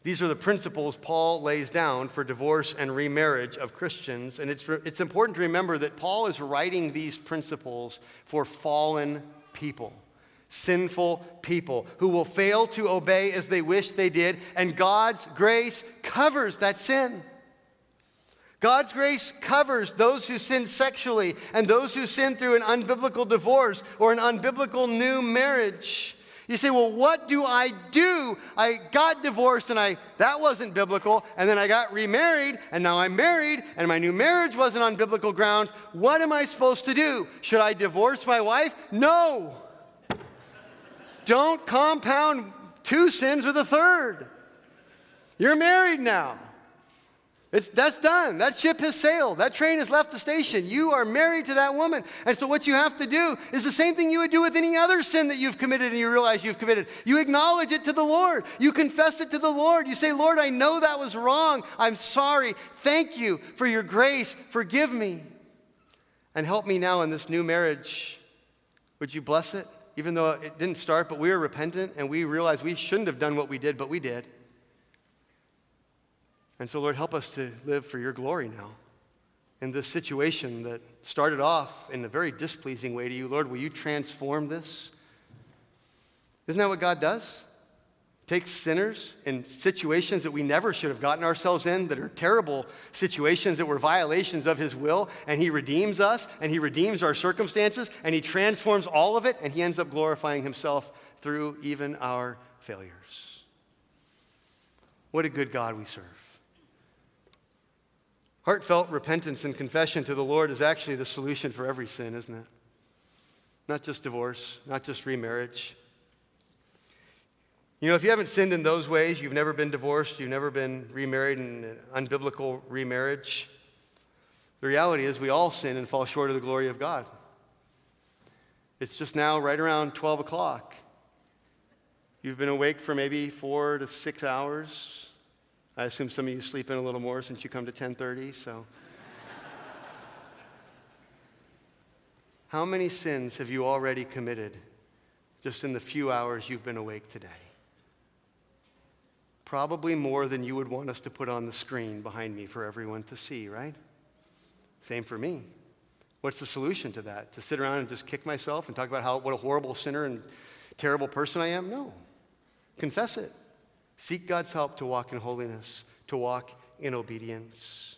These are the principles Paul lays down for divorce and remarriage of Christians. And it's important to remember that Paul is writing these principles for fallen people, sinful people who will fail to obey as they wish they did. And God's grace covers that sin. God's grace covers those who sin sexually and those who sin through an unbiblical divorce or an unbiblical new marriage. You say, well, what do I do? I got divorced and that wasn't biblical, and then I got remarried, and now I'm married, and my new marriage wasn't on biblical grounds. What am I supposed to do? Should I divorce my wife? No. Don't compound two sins with a third. You're married now. That's done. That ship has sailed. That train has left the station. You are married to that woman. And so what you have to do is the same thing you would do with any other sin that you've committed and you realize you've committed. You acknowledge it to the Lord. You confess it to the Lord. You say, Lord, I know that was wrong. I'm sorry. Thank you for your grace. Forgive me. And help me now in this new marriage. Would you bless it? Even though it didn't start, but we were repentant and we realized we shouldn't have done what we did, but we did. And so, Lord, help us to live for your glory now in this situation that started off in a very displeasing way to you. Lord, will you transform this? Isn't that what God does? Takes sinners in situations that we never should have gotten ourselves in, that are terrible situations that were violations of his will, and he redeems us, and he redeems our circumstances, and he transforms all of it, and he ends up glorifying himself through even our failures. What a good God we serve. Heartfelt repentance and confession to the Lord is actually the solution for every sin, isn't it? Not just divorce, not just remarriage. You know, if you haven't sinned in those ways, you've never been divorced, you've never been remarried in an unbiblical remarriage, the reality is we all sin and fall short of the glory of God. It's just now right around 12 o'clock. You've been awake for maybe 4 to 6 hours. I assume some of you sleep in a little more since you come to 10:30, so. How many sins have you already committed just in the few hours you've been awake today? Probably more than you would want us to put on the screen behind me for everyone to see, right? Same for me. What's the solution to that? To sit around and just kick myself and talk about what a horrible sinner and terrible person I am? No. Confess it. Seek God's help to walk in holiness, to walk in obedience.